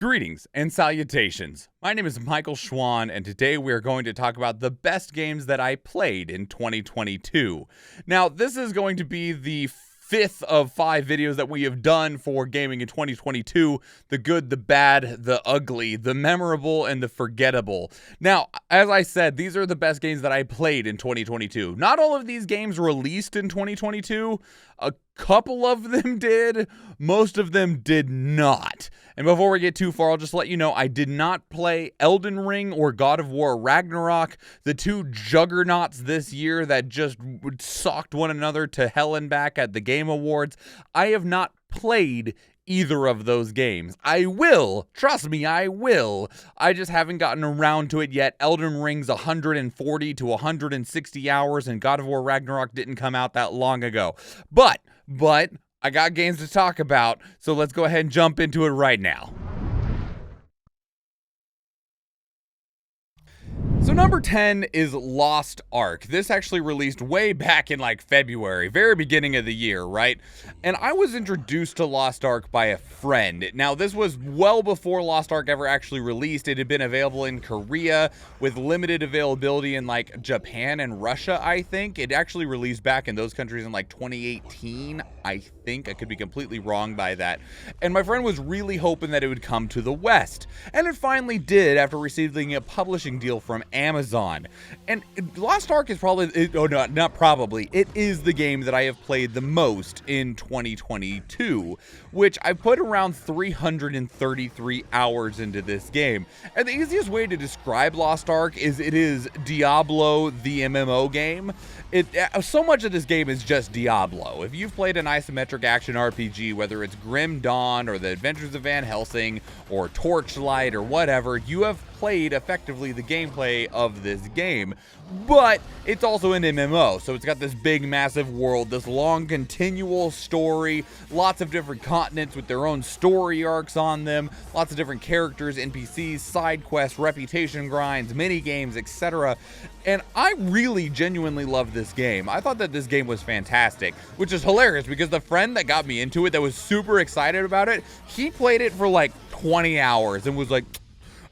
Greetings and salutations. My name is Michael Schwahn, and today we are going to talk about the best games that I played in 2022. Now, this is going to be the fifth of 5 videos that we have done for gaming in 2022. The good, the bad, the ugly, the memorable, and the forgettable. Now, as I said, these are the best games that I played in 2022. Not all of these games released in 2022. A couple of them did. Most of them did not. And before we get too far, I'll just let you know I did not play Elden Ring or God of War Ragnarok, the two juggernauts this year that just socked one another to hell and back at the Game Awards. I have not played either of those games. I will. Trust me, I will. I just haven't gotten around to it yet. Elden Ring's 140 to 160 hours, and God of War Ragnarok didn't come out that long ago. But, I got games to talk about, so let's go ahead and jump into it right now. So number 10 is Lost Ark. This actually released way back in like February, very beginning of the year, right? And I was introduced to Lost Ark by a friend. Now, this was well before Lost Ark ever actually released. It had been available in Korea with limited availability in like Japan and Russia, I think. It actually released back in those countries in like 2018, I think. I could be completely wrong by that. And my friend was really hoping that it would come to the West. And it finally did after receiving a publishing deal from Amazon. And Lost Ark is probably, not probably, it is the game that I have played the most in 2022, which I put around 333 hours into this game. And the easiest way to describe Lost Ark is it is Diablo, the MMO game. So much of this game is just Diablo. If you've played an isometric action RPG, whether it's Grim Dawn or The Adventures of Van Helsing or Torchlight or whatever, you have played effectively the gameplay of this game. But it's also an MMO, so it's got this big massive world, this long continual story, lots of different continents with their own story arcs on them, lots of different characters, NPCs, side quests, reputation grinds, mini games, etc. And I really genuinely love this game. I thought that this game was fantastic, which is hilarious because the friend that got me into it that was super excited about it, he played it for like 20 hours and was like,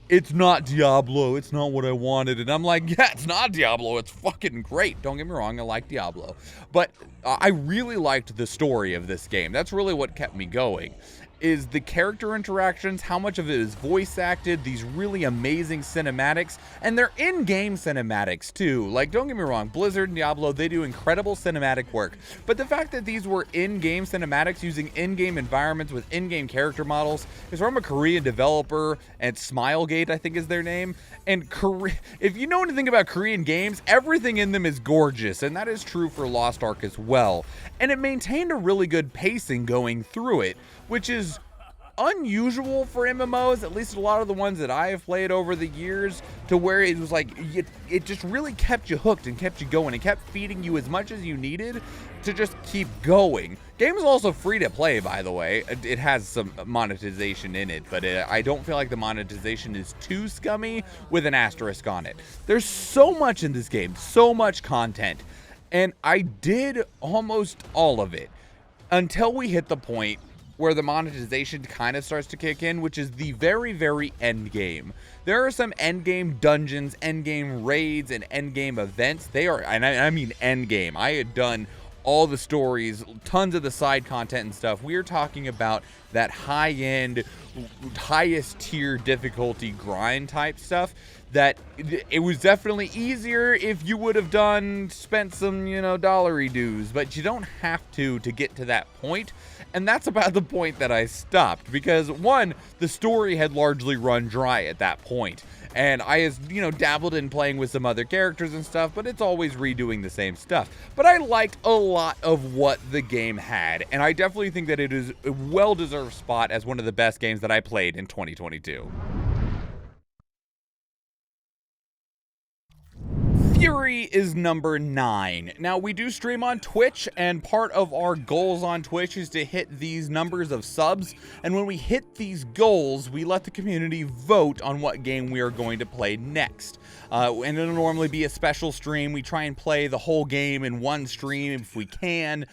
it's not Diablo, it's not what I wanted. And I'm like, yeah, it's not Diablo, it's fucking great. Don't get me wrong, I like Diablo. But I really liked the story of this game. That's really what kept me going, is the character interactions, how much of it is voice acted, these really amazing cinematics, and they're in-game cinematics too. Like, don't get me wrong, Blizzard and Diablo, they do incredible cinematic work, but the fact that these were in-game cinematics using in-game environments with in-game character models is from a Korean developer, and Smilegate, I think is their name. And if you know anything about Korean games, everything in them is gorgeous, and that is true for Lost Ark as well. And it maintained a really good pacing going through it, which is unusual for MMOs, at least a lot of the ones that I have played over the years, to where it was like, it just really kept you hooked and kept you going and kept feeding you as much as you needed to just keep going. Game is also free to play, by the way. It has some monetization in it, but I don't feel like the monetization is too scummy with an asterisk on it. There's so much in this game, so much content, and I did almost all of it until we hit the point where the monetization kind of starts to kick in, which is the very, very end game. There are some end game dungeons, end game raids, and end game events. They are, and I mean end game. I had done all the stories, tons of the side content and stuff. We're talking about that high-end, highest tier difficulty grind type stuff that it was definitely easier if you would have spent some, dollary dues, but you don't have to get to that point. And that's about the point that I stopped, because one, the story had largely run dry at that point. And I dabbled in playing with some other characters and stuff, but it's always redoing the same stuff. But I liked a lot of what the game had, and I definitely think that it is a well-deserved spot as one of the best games that I played in 2022. Fury is number 9. Now, we do stream on Twitch, and part of our goals on Twitch is to hit these numbers of subs, and when we hit these goals, we let the community vote on what game we are going to play next. And it'll normally be a special stream. We try and play the whole game in one stream if we can,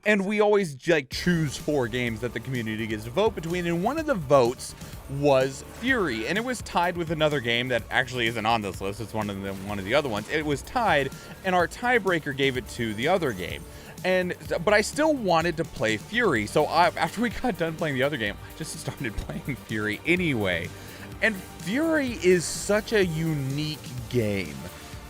and we always choose 4 games that the community gets to vote between, and one of the votes was Fury, and it was tied with another game that actually isn't on this list. It's one of the other ones. It was tied, and our tiebreaker gave it to the other game. But I still wanted to play Fury, so after we got done playing the other game, I just started playing Fury anyway. And Fury is such a unique game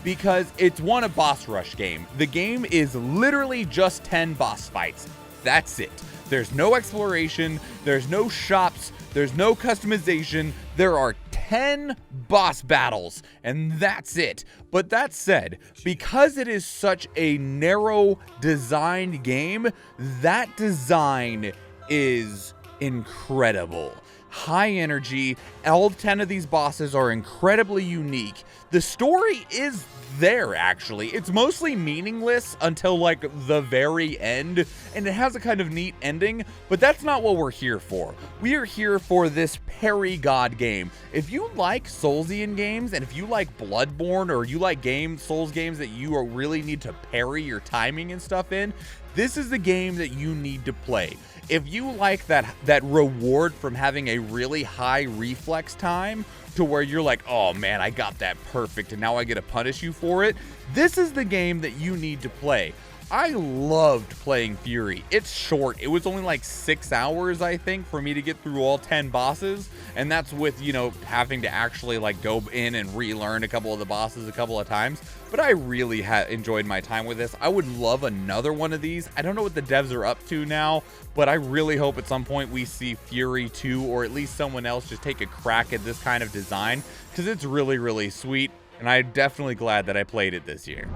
because it's a boss rush game. The game is literally just 10 boss fights. That's it. There's no exploration, there's no shops, there's no customization. There are 10 boss battles, and that's it. But that said, because it is such a narrow designed game, that design is incredible. High energy, all 10 of these bosses are incredibly unique. The story is there, actually. It's mostly meaningless until the very end, and it has a kind of neat ending, but that's not what we're here for. We are here for this parry god game. If you like Soulsian games, and if you like Bloodborne, or you like Souls games that you really need to parry your timing and stuff in, this is the game that you need to play. If you like that reward from having a really high reflex time to where you're like, oh man, I got that perfect and now I get to punish you for it, this is the game that you need to play. I loved playing Fury. It's short. It was only 6 hours, I think, for me to get through all 10 bosses. And that's with, having to actually go in and relearn a couple of the bosses a couple of times. But I really enjoyed my time with this. I would love another one of these. I don't know what the devs are up to now, but I really hope at some point we see Fury 2 or at least someone else just take a crack at this kind of design, because it's really, really sweet. And I'm definitely glad that I played it this year.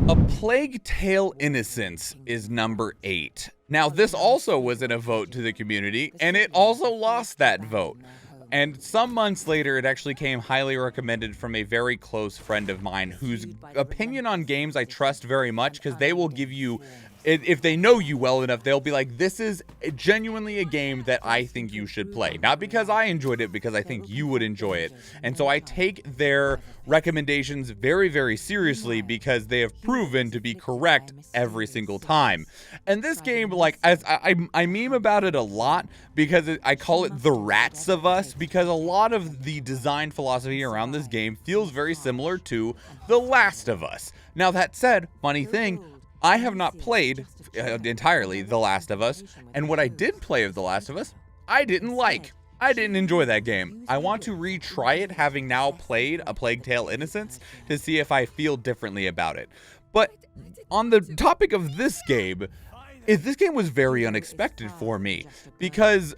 A Plague Tale Innocence is number 8. Now, this also was in a vote to the community, and it also lost that vote. And some months later, it actually came highly recommended from a very close friend of mine whose opinion on games I trust very much, because they will give you, if they know you well enough, they'll be like, this is genuinely a game that I think you should play. Not because I enjoyed it, because I think you would enjoy it. And so I take their recommendations very, very seriously, because they have proven to be correct every single time. And this game, as I meme about it a lot, because I call it the Rats of Us, because a lot of the design philosophy around this game feels very similar to The Last of Us. Now, that said, funny thing, I have not played entirely The Last of Us, and what I did play of The Last of Us, I didn't like. I didn't enjoy that game. I want to retry it, having now played A Plague Tale Innocence, to see if I feel differently about it. But on the topic of this game was very unexpected for me, because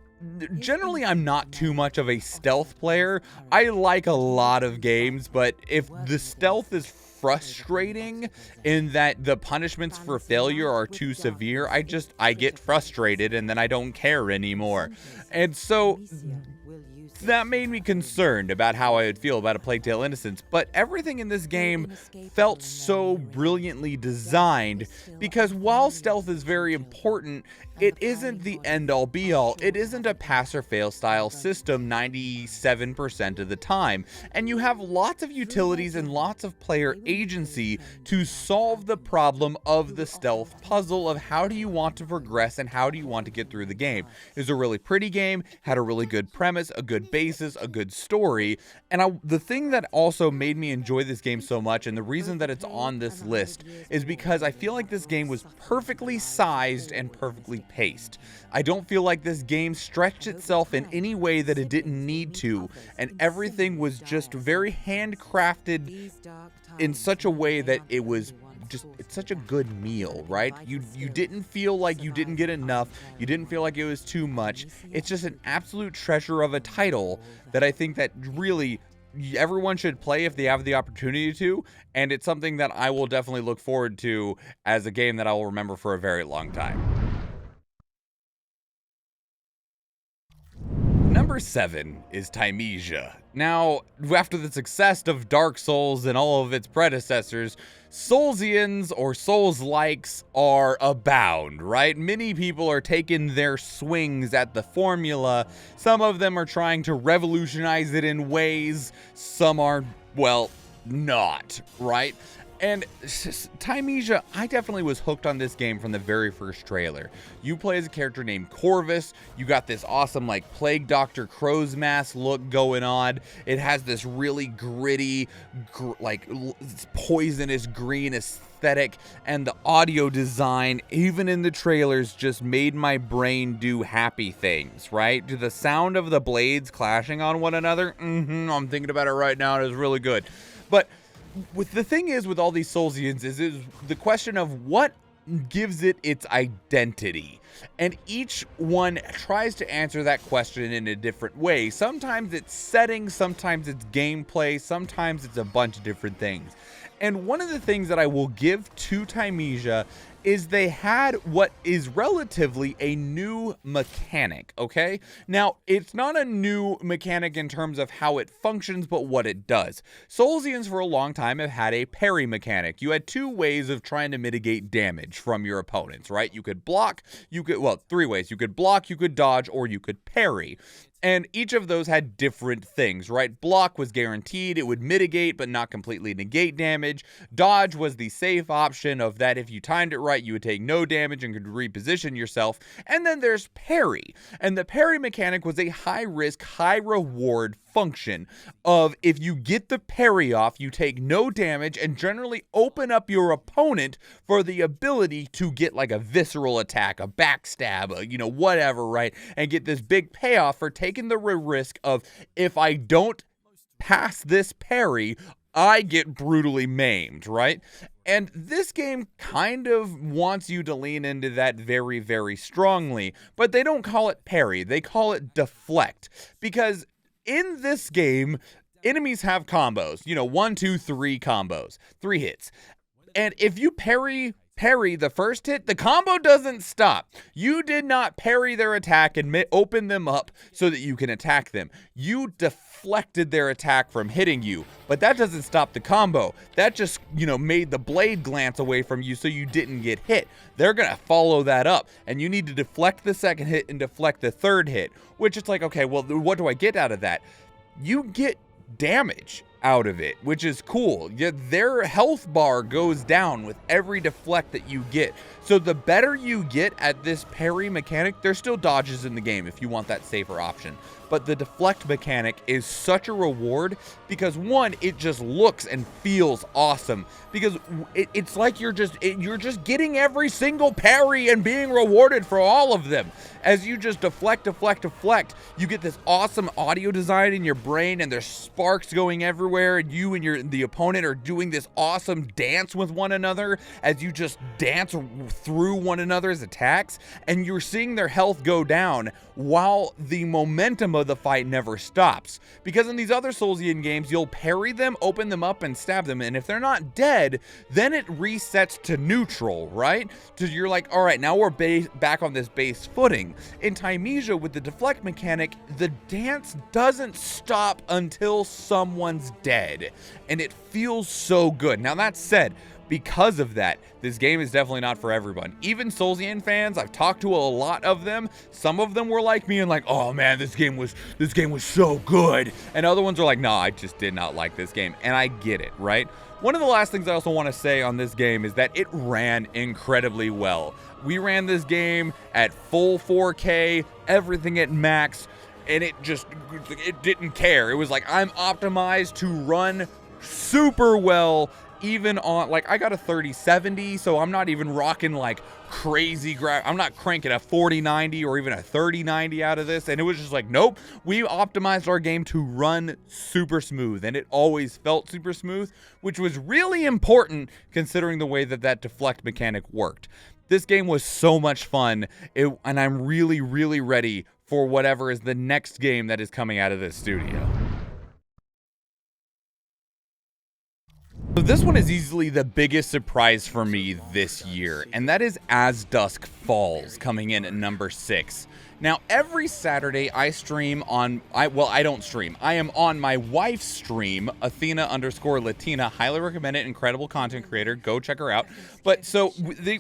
generally I'm not too much of a stealth player. I like a lot of games, but if the stealth is frustrating in that the punishments for failure are too severe, I get frustrated and then I don't care anymore. And so that made me concerned about how I would feel about A Plague Tale Innocence, but everything in this game felt so brilliantly designed, because while stealth is very important, it isn't the end-all be-all. It isn't a pass-or-fail style system 97% of the time, and you have lots of utilities and lots of player agency to solve the problem of the stealth puzzle of how do you want to progress and how do you want to get through the game. It was a really pretty game, had a really good premise, a good basis, a good story, and the thing that also made me enjoy this game so much, and the reason that it's on this list, is because I feel like this game was perfectly sized and perfectly paced. I don't feel like this game stretched itself in any way that it didn't need to, and everything was just very handcrafted in such a way that it was it's such a good meal, right? You didn't feel like you didn't get enough. You didn't feel like it was too much. It's just an absolute treasure of a title that I think that really everyone should play if they have the opportunity to, and it's something that I will definitely look forward to as a game that I will remember for a very long time. Number number 7 is Thymesia. Now, after the success of Dark Souls and all of its predecessors, Soulsians or Souls-likes are abound, right? Many people are taking their swings at the formula. Some of them are trying to revolutionize it in ways. Some are, well, not, right? And Thymesia, I definitely was hooked on this game from the very first trailer. You play as a character named Corvus. You got this awesome, like, Plague Doctor Crow's Mask look going on. It has this really gritty, poisonous green aesthetic. And the audio design, even in the trailers, just made my brain do happy things, right? To the sound of the blades clashing on one another, I'm thinking about it right now, it is really good. But the thing is with all these Soulsians is the question of what gives it its identity. And each one tries to answer that question in a different way. Sometimes it's setting, sometimes it's gameplay, sometimes it's a bunch of different things. And one of the things that I will give to Thymesia is they had what is relatively a new mechanic, okay? Now, it's not a new mechanic in terms of how it functions, but what it does. Soulsians for a long time have had a parry mechanic. You had 2 ways of trying to mitigate damage from your opponents, right? You could block, well, 3 ways. You could block, you could dodge, or you could parry. And each of those had different things, right? Block was guaranteed. It would mitigate, but not completely negate damage. Dodge was the safe option of that if you timed it right, you would take no damage and could reposition yourself. And then there's parry. And the parry mechanic was a high risk, high reward function of if you get the parry off, you take no damage and generally open up your opponent for the ability to get like a visceral attack, a backstab, whatever, right? And get this big payoff for taking the risk of if I don't pass this parry, I get brutally maimed, right? And this game kind of wants you to lean into that very, very strongly, but they don't call it parry, they call it deflect, because in this game, enemies have combos, 1, 2, 3 combos, 3 hits. And if you parry the first hit, the combo doesn't stop. You did not parry their attack and open them up so that you can attack them. You deflected their attack from hitting you, but that doesn't stop the combo. That just, made the blade glance away from you so you didn't get hit. They're going to follow that up, and you need to deflect the second hit and deflect the third hit, which it's like, okay, well, what do I get out of that? You get damage out of it, which is cool. Yet their health bar goes down with every deflect that you get. So the better you get at this parry mechanic, there's still dodges in the game if you want that safer option. But the deflect mechanic is such a reward because, one, it just looks and feels awesome because it's like you're just getting every single parry and being rewarded for all of them. As you just deflect, you get this awesome audio design in your brain and there's sparks going everywhere, and you and the opponent are doing this awesome dance with one another as you just dance through one another's attacks, and you're seeing their health go down while the momentum of the fight never stops. Because in these other Soulsian games, you'll parry them, open them up, and stab them, and if they're not dead, then it resets to neutral, right? So you're like, all right, now we're back on this base footing. In Thymesia, with the deflect mechanic, the dance doesn't stop until someone's dead, and it feels so good. Now, that said, because of that, this game is definitely not for everyone. Even Soulsian fans, I've talked to a lot of them. Some of them were like me and like, oh man, this game was so good. And other ones are like, no, I just did not like this game. And I get it, right? One of the last things I also want to say on this game is that it ran incredibly well. We ran this game at full 4K, everything at max, and it didn't care. It was like, I'm optimized to run super well. Even on, like, I got a 3070, so I'm not even rocking like crazy I'm not cranking a 4090 or even a 3090 out of this. And it was just like, nope, we optimized our game to run super smooth, and it always felt super smooth, which was really important considering the way that deflect mechanic worked. This game was so much fun, and I'm really, really ready for whatever is the next game that is coming out of this studio. So this one is easily the biggest surprise for me this year, and that is As Dusk Falls coming in at number 6. Now, every Saturday I stream on, I don't stream. I am on my wife's stream, Athena_Latina. Highly recommend it. Incredible content creator. Go check her out. But so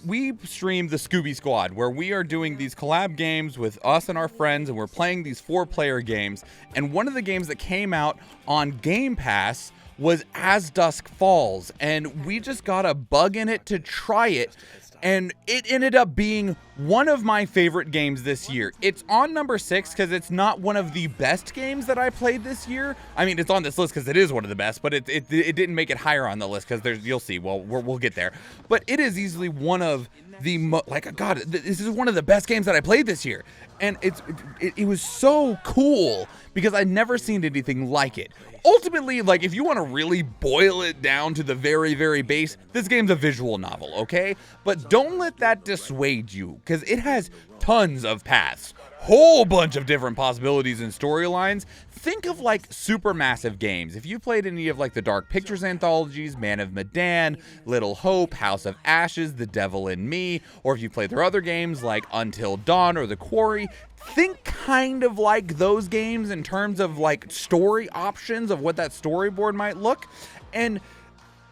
we stream the Scooby Squad, where we are doing these collab games with us and our friends, and we're playing these 4-player games. And one of the games that came out on Game Pass was As Dusk Falls, and we just got a bug in it to try it, and it ended up being one of my favorite games this year. It's on number 6 because it's not one of the best games that I played this year. I mean, it's on this list because it is one of the best, but it didn't make it higher on the list because you'll see. Well, we'll get there. But it is easily one of the God, this is one of the best games that I played this year, and it was so cool because I'd never seen anything like it. Ultimately, like, if you want to really boil it down to the very, very base, this game's a visual novel, okay? But don't let that dissuade you, because it has tons of paths, whole bunch of different possibilities and storylines. Think of, like, supermassive games. If you played any of, like, the Dark Pictures anthologies, Man of Medan, Little Hope, House of Ashes, The Devil in Me, or if you played their other games like Until Dawn or The Quarry, think kind of like those games in terms of, like, story options of what that storyboard might look. And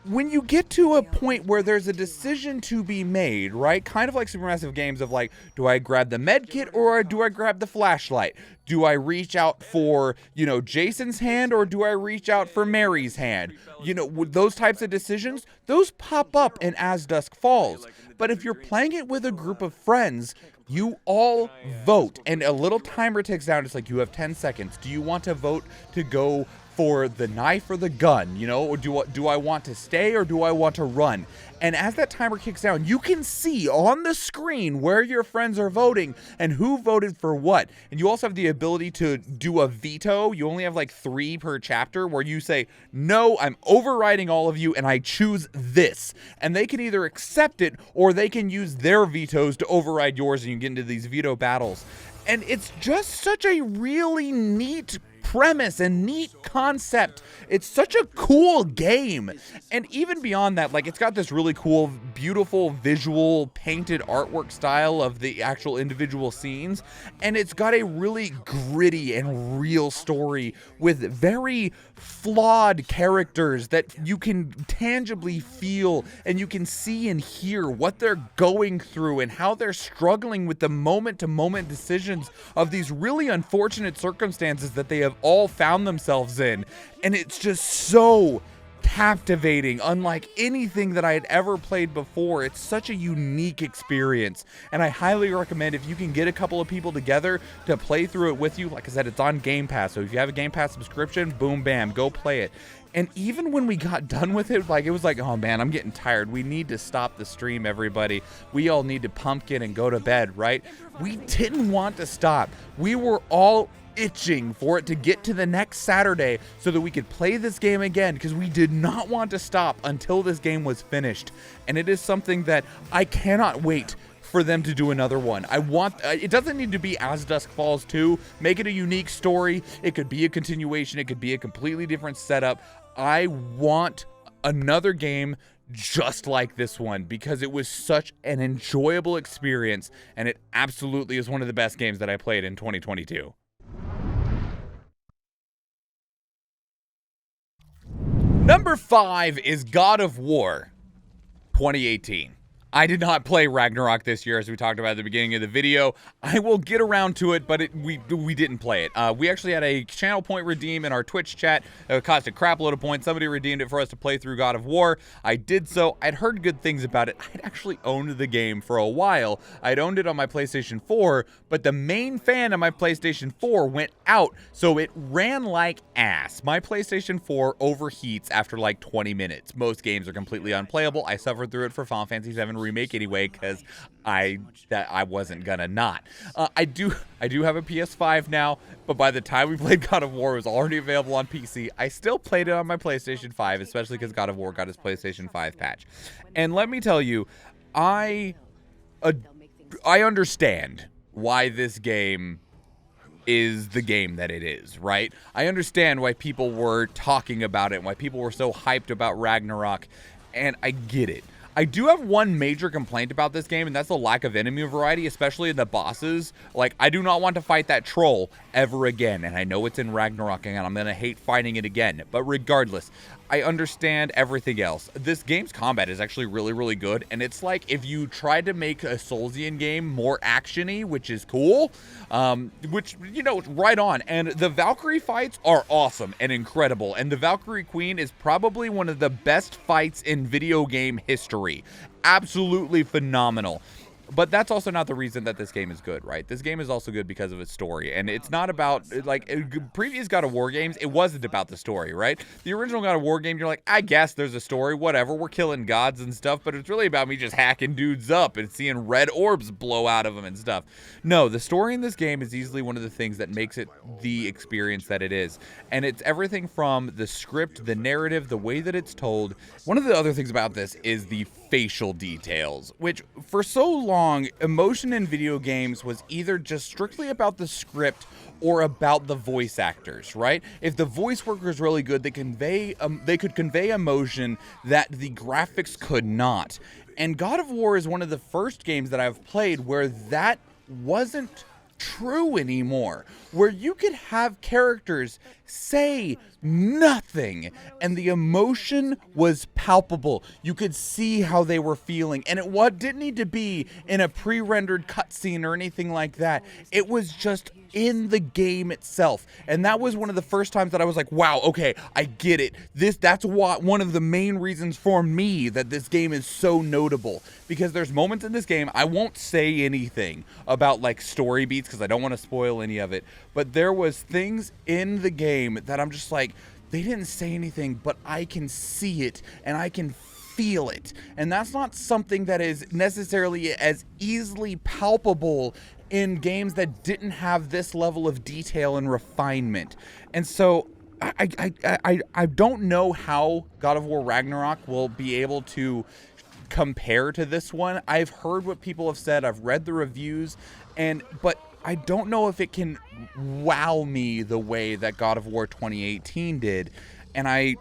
when you get to a point where there's a decision to be made, right? Kind of like supermassive games of, like, do I grab the med kit or do I grab the flashlight? Do I reach out for, you know, Jason's hand or do I reach out for Mary's hand? You know, those types of decisions, those pop up in As Dusk Falls. But if you're playing it with a group of friends, you all vote, and a little timer ticks down. It's like, you have 10 seconds. Do you want to vote to go for the knife or the gun, you know, or do I want to stay or do I want to run? And as that timer kicks down, you can see on the screen where your friends are voting and who voted for what. And you also have the ability to do a veto. You only have like 3 per chapter, where you say, no, I'm overriding all of you and I choose this. And they can either accept it or they can use their vetoes to override yours, and you get into these veto battles. And it's just such a really neat premise and neat concept. It's such a cool game. And even beyond that, like, it's got this really cool, beautiful visual painted artwork style of the actual individual scenes, and it's got a really gritty and real story with very flawed characters that you can tangibly feel, and you can see and hear what they're going through and how they're struggling with the moment-to-moment decisions of these really unfortunate circumstances that they have all found themselves in. And it's just so captivating, unlike anything that I had ever played before. It's such a unique experience, and I highly recommend, if you can get a couple of people together to play through it with you. Like I said, it's on Game Pass, so if you have a Game Pass subscription, boom, bam, go play it. And even when we got done with it, like, it was like, oh man, I'm getting tired. We need to stop the stream, everybody. We all need to pumpkin and go to bed, right? We didn't want to stop. We were all itching for it to get to the next Saturday so that we could play this game again, because we did not want to stop until this game was finished. And it is something that I cannot wait for them to do another one. I want, it doesn't need to be As Dusk Falls 2. Make it a unique story. It could be a continuation. It could be a completely different setup. I want another game just like this one, because it was such an enjoyable experience, and it absolutely is one of the best games that I played in 2022. Number 5 is God of War 2018. I did not play Ragnarok this year, as we talked about at the beginning of the video. I will get around to it, but we didn't play it. We actually had a channel point redeem in our Twitch chat. It cost a crap load of points. Somebody redeemed it for us to play through God of War. I did so. I'd heard good things about it. I'd actually owned the game for a while. I'd owned it on my PlayStation 4, but the main fan of my PlayStation 4 went out, so it ran like ass. My PlayStation 4 overheats after like 20 minutes. Most games are completely unplayable. I suffered through it for Final Fantasy VII Remake anyway, because I wasn't gonna not. I do have a PS5 now, but by the time we played God of War, it was already available on PC. I still played it on my PlayStation 5, especially because God of War got his PlayStation 5 patch. And let me tell you, I understand why this game is the game that it is, right? I understand why people were talking about it and why people were so hyped about Ragnarok, and I get it. I do have one major complaint about this game, and that's the lack of enemy variety, especially in the bosses. Like, I do not want to fight that troll ever again, and I know it's in Ragnarok, and I'm going to hate fighting it again. But regardless, I understand everything else. This game's combat is actually really, really good, and it's like if you tried to make a Soulsian game more action-y, which is cool, which, you know, right on. And the Valkyrie fights are awesome and incredible, and the Valkyrie Queen is probably one of the best fights in video game history. Absolutely phenomenal. But that's also not the reason that this game is good, right? This game is also good because of its story, and it's not about, like, previous God of War games, it wasn't about the story, right? The original God of War game, you're like, I guess there's a story, whatever, we're killing gods and stuff, but it's really about me just hacking dudes up and seeing red orbs blow out of them and stuff. No, the story in this game is easily one of the things that makes it the experience that it is, and it's everything from the script, the narrative, the way that it's told. One of the other things about this is the facial details, which for so long, emotion in video games was either just strictly about the script or about the voice actors, right? If the voice work was really good, they could convey emotion that the graphics could not. And God of War is one of the first games that I've played where that wasn't true anymore, where you could have characters say nothing and the emotion was palpable. You could see how they were feeling, and it didn't need to be in a pre-rendered cutscene or anything like that. It was just in the game itself, and that was one of the first times that I was like, wow, okay, I get it. That's one of the main reasons for me that this game is so notable, because there's moments in this game, I won't say anything about like story beats because I don't want to spoil any of it, but there was things in the game that I'm just like, they didn't say anything, but I can see it and I can feel it. And that's not something that is necessarily as easily palpable in games that didn't have this level of detail and refinement. And so I don't know how God of War Ragnarok will be able to compare to this one. I've heard what people have said, I've read the reviews, but I don't know if it can wow me the way that God of War 2018 did, and I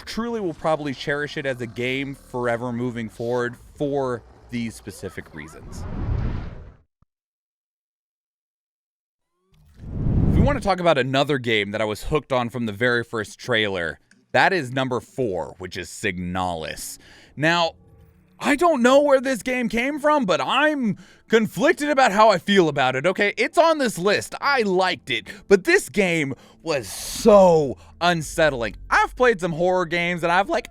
truly will probably cherish it as a game forever moving forward for these specific reasons. If we want to talk about another game that I was hooked on from the very first trailer, that is number 4, which is Signalis. Now, I don't know where this game came from, but I'm conflicted about how I feel about it, okay? It's on this list. I liked it, but this game was so unsettling. I've played some horror games and I've like,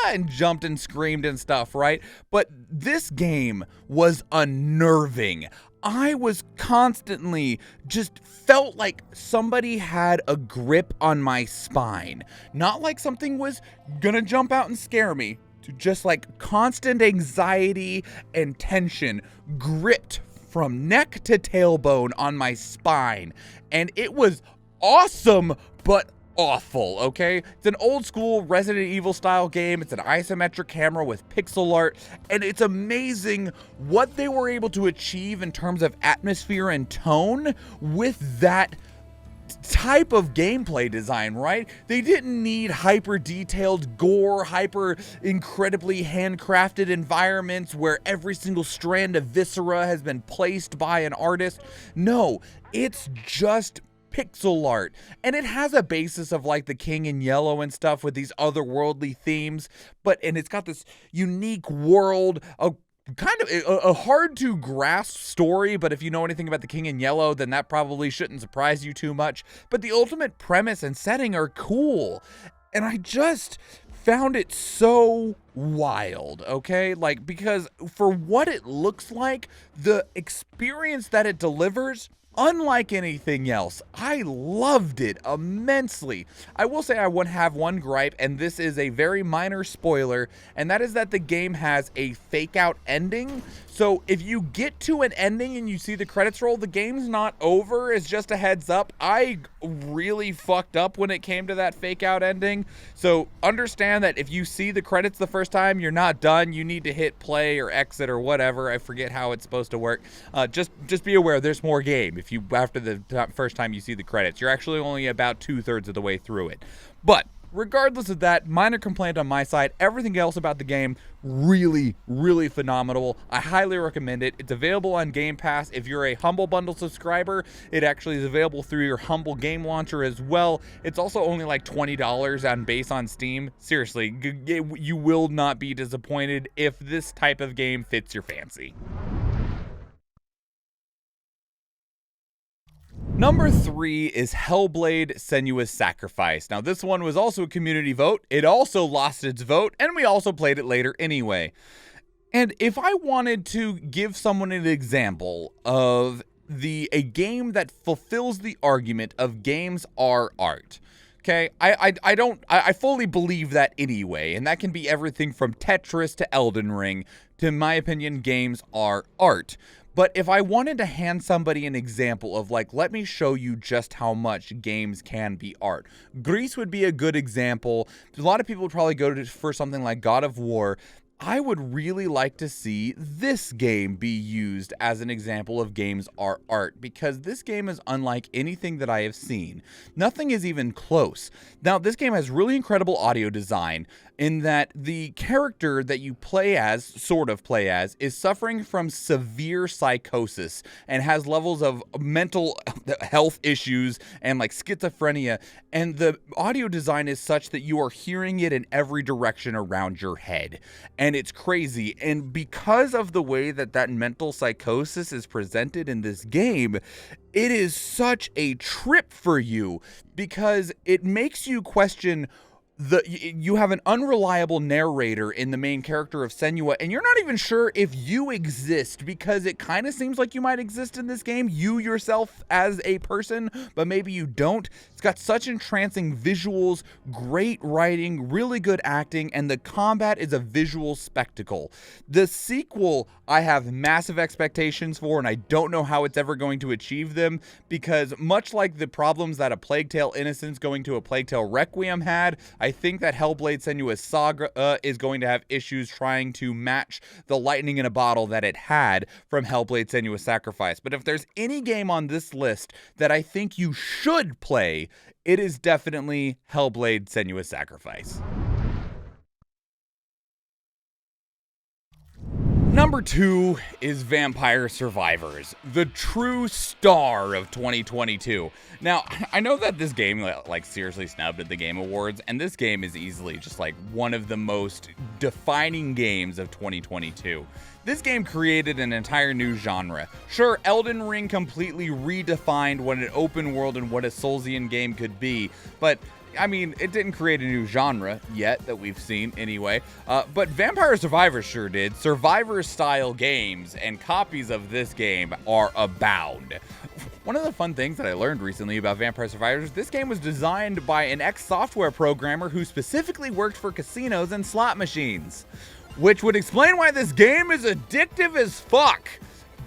and jumped and screamed and stuff, right? But this game was unnerving. I was constantly just felt like somebody had a grip on my spine. Not like something was gonna jump out and scare me. To just like constant anxiety and tension gripped from neck to tailbone on my spine. And it was awesome, but awful, okay? It's an old school Resident Evil style game. It's an isometric camera with pixel art, and it's amazing what they were able to achieve in terms of atmosphere and tone with that type of gameplay design, right? They didn't need hyper detailed gore, hyper incredibly handcrafted environments where every single strand of viscera has been placed by an artist. No, it's just pixel art, and it has a basis of like the King in Yellow and stuff with these otherworldly themes, and it's got this unique world, kind of a hard to grasp story, but if you know anything about the King in Yellow, then that probably shouldn't surprise you too much. But the ultimate premise and setting are cool, and I just found it so wild, okay? Like, because for what it looks like, the experience that it delivers, unlike anything else, I loved it immensely. I will say I would have one gripe, and this is a very minor spoiler, and that is that the game has a fake out ending. So if you get to an ending and you see the credits roll, the game's not over. It's just a heads up. I really fucked up when it came to that fake out ending. So understand that if you see the credits the first time, you're not done. You need to hit play or exit or whatever. I forget how it's supposed to work. Just be aware there's more game. If you, after the first time you see the credits, you're actually only about 2/3 of the way through it. But regardless of that, minor complaint on my side. Everything else about the game, really, really phenomenal. I highly recommend it. It's available on Game Pass. If you're a Humble Bundle subscriber, it actually is available through your Humble Game Launcher as well. It's also only like $20 on base on Steam. Seriously, you will not be disappointed if this type of game fits your fancy. Number 3 is Hellblade: Senua's Sacrifice. Now, this one was also a community vote. It also lost its vote, and we also played it later anyway. And if I wanted to give someone an example of a game that fulfills the argument of games are art, okay, I fully believe that anyway, and that can be everything from Tetris to Elden Ring. To, in my opinion, games are art. But if I wanted to hand somebody an example of, like, let me show you just how much games can be art, Greece would be a good example. A lot of people would probably go for something like God of War. I would really like to see this game be used as an example of games are art, because this game is unlike anything that I have seen. Nothing is even close. Now, this game has really incredible audio design in that the character that you play as, sort of play as, is suffering from severe psychosis and has levels of mental health issues and like schizophrenia. And the audio design is such that you are hearing it in every direction around your head. And it's crazy. And because of the way that that mental psychosis is presented in this game, it is such a trip for you because it makes you question you have an unreliable narrator in the main character of Senua, and you're not even sure if you exist, because it kind of seems like you might exist in this game, you yourself as a person, but maybe you don't. It's got such entrancing visuals, great writing, really good acting, and the combat is a visual spectacle. The sequel, I have massive expectations for, and I don't know how it's ever going to achieve them, because much like the problems that A Plague Tale: Innocence going to A Plague Tale: Requiem had, I think that Hellblade: Senua's Saga is going to have issues trying to match the lightning in a bottle that it had from Hellblade: Senua's Sacrifice. But if there's any game on this list that I think you should play, it is definitely Hellblade: Senua's Sacrifice. Number 2 is Vampire Survivors, the true star of 2022. Now, I know that this game like seriously snubbed at the Game Awards, and this game is easily just like one of the most defining games of 2022. This game created an entire new genre. Sure, Elden Ring completely redefined what an open world and what a Soulsian game could be, but I mean, it didn't create a new genre yet that we've seen anyway, but Vampire Survivors sure did. Survivor-style games and copies of this game are abound. One of the fun things that I learned recently about Vampire Survivors, this game was designed by an ex-software programmer who specifically worked for casinos and slot machines, which would explain why this game is addictive as fuck.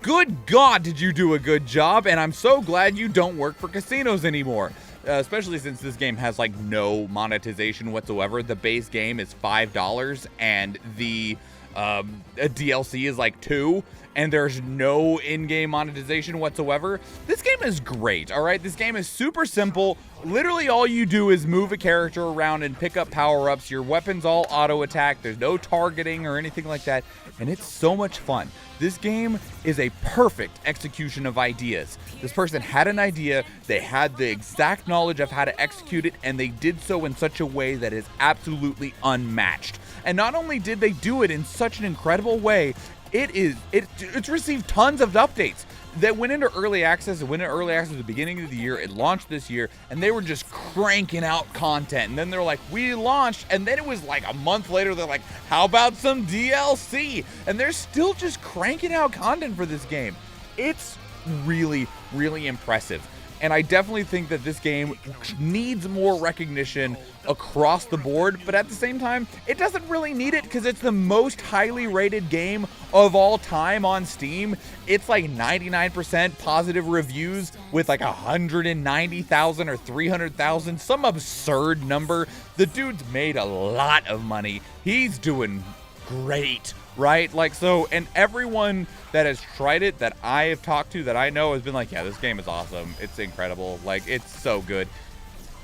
Good God, did you do a good job, and I'm so glad you don't work for casinos anymore. Especially since this game has like no monetization whatsoever. The base game is $5 and the DLC is like $2, and there's no in-game monetization whatsoever. This game is great, all right? This game is super simple. Literally all you do is move a character around and pick up power-ups. Your weapons all auto-attack. There's no targeting or anything like that, and it's so much fun. This game is a perfect execution of ideas. This person had an idea, they had the exact knowledge of how to execute it, and they did so in such a way that is absolutely unmatched. And not only did they do it in such an incredible way, it's received tons of updates that went into early access. It went into early access at the beginning of the year. It launched this year, and they were just cranking out content. And then they're like, we launched, and then it was like a month later, they're like, how about some DLC? And they're still just cranking out content for this game. It's really, really impressive. And I definitely think that this game needs more recognition across the board, but at the same time, it doesn't really need it because it's the most highly rated game of all time on Steam. It's like 99% positive reviews with like 190,000 or 300,000, some absurd number. The dude's made a lot of money. He's doing great, right? Like, so, and everyone that has tried it that I have talked to that I know has been like, yeah, this game is awesome. It's incredible. Like, it's so good.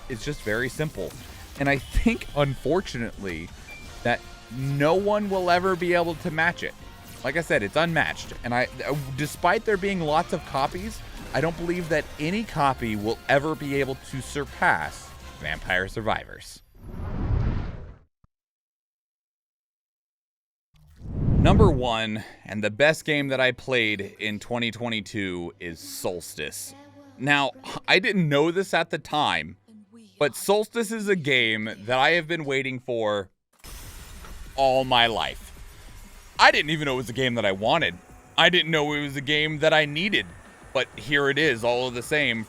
It's just very simple. And I think, unfortunately, that no one will ever be able to match it. Like I said, it's unmatched. And despite there being lots of copies, I don't believe that any copy will ever be able to surpass Vampire Survivors. Number 1, and the best game that I played in 2022 is Solstice. Now, I didn't know this at the time, but Solstice is a game that I have been waiting for all my life. I didn't even know it was a game that I wanted. I didn't know it was a game that I needed. But here it is, all of the same.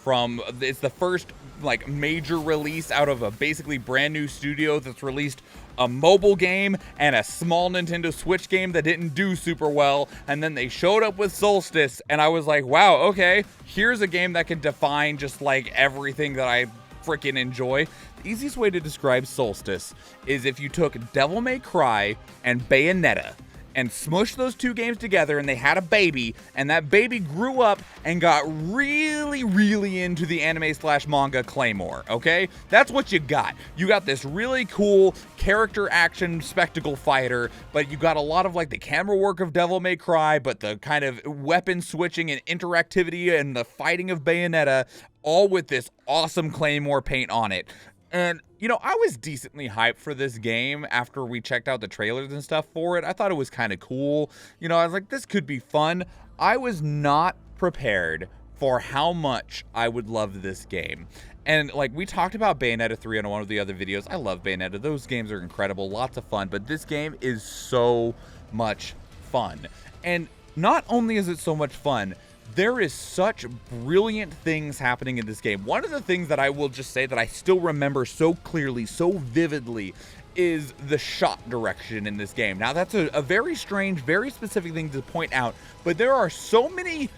It's the first like major release out of a basically brand new studio that's released a mobile game and a small Nintendo Switch game that didn't do super well, and then they showed up with Solstice, and I was like, wow, okay, here's a game that can define just like everything that I freaking enjoy. The easiest way to describe Solstice is if you took Devil May Cry and Bayonetta and smushed those two games together, and they had a baby, and that baby grew up and got really, really into the anime/manga Claymore, okay? That's what you got. You got this really cool character action spectacle fighter, but you got a lot of like the camera work of Devil May Cry, but the kind of weapon switching and interactivity and the fighting of Bayonetta, all with this awesome Claymore paint on it. And, you know, I was decently hyped for this game after we checked out the trailers and stuff for it. I thought it was kind of cool. You know, I was like, this could be fun. I was not prepared for how much I would love this game. And, like, we talked about Bayonetta 3 on one of the other videos. I love Bayonetta. Those games are incredible. Lots of fun. But this game is so much fun. And not only is it so much fun, there is such brilliant things happening in this game. One of the things that I will just say that I still remember so clearly, so vividly, is the shot direction in this game. Now, that's a very strange, very specific thing to point out, but there are so many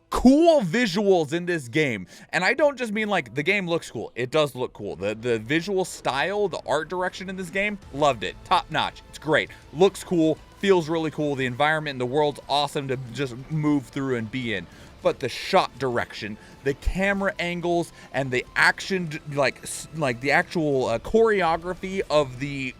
cool visuals in this game. And I don't just mean like the game looks cool. It does look cool. The visual style, the art direction in this game, loved it. Top notch. It's great. Looks cool. Feels really cool. The environment and the world's awesome to just move through and be in. But the shot direction, the camera angles, and the action, like the actual choreography of the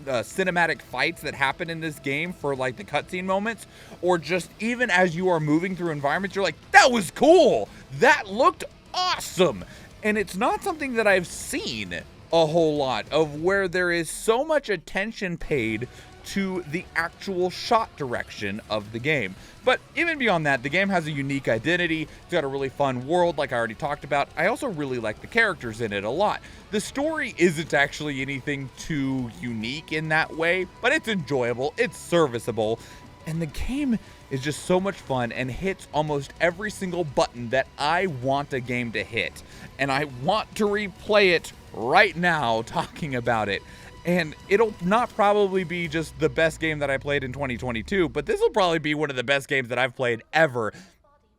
cinematic fights that happen in this game for like the cutscene moments, or just even as you are moving through environments, you're like, that was cool. That looked awesome. And it's not something that I've seen a whole lot of, where there is so much attention paid to the actual shot direction of the game. But even beyond that, the game has a unique identity. It's got a really fun world, like I already talked about. I also really like the characters in it a lot. The story isn't actually anything too unique in that way, but it's enjoyable, it's serviceable, and the game is just so much fun and hits almost every single button that I want a game to hit. And I want to replay it right now talking about it. And it'll not probably be just the best game that I played in 2022, but this will probably be one of the best games that I've played ever,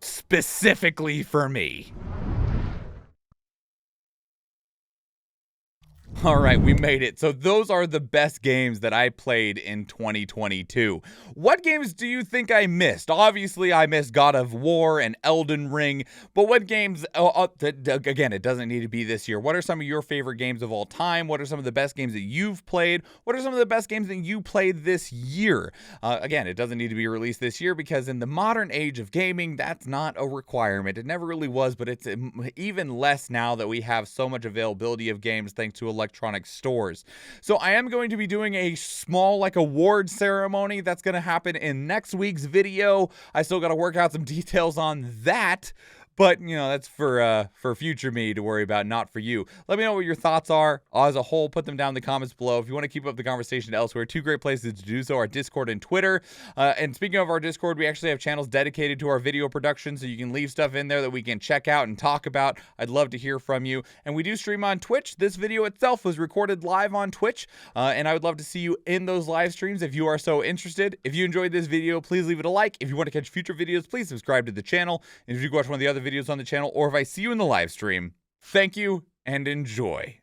specifically for me. All right, we made it. So those are the best games that I played in 2022. What games do you think I missed? Obviously, I missed God of War and Elden Ring, but what games, again, it doesn't need to be this year. What are some of your favorite games of all time? What are some of the best games that you've played? What are some of the best games that you played this year? Again, it doesn't need to be released this year because in the modern age of gaming, that's not a requirement. It never really was, but it's even less now that we have so much availability of games thanks to electronic stores. So I am going to be doing a small like award ceremony that's going to happen in next week's video. I still got to work out some details on that, But, you know, that's for future me to worry about, not for you. Let me know what your thoughts are as a whole. Put them down in the comments below. If you want to keep up the conversation elsewhere, two great places to do so are Discord and Twitter. And speaking of our Discord, we actually have channels dedicated to our video production, so you can leave stuff in there that we can check out and talk about. I'd love to hear from you. And we do stream on Twitch. This video itself was recorded live on Twitch, and I would love to see you in those live streams if you are so interested. If you enjoyed this video, please leave it a like. If you want to catch future videos, please subscribe to the channel. And if you watch one of the other videos on the channel, or if I see you in the live stream, thank you and enjoy.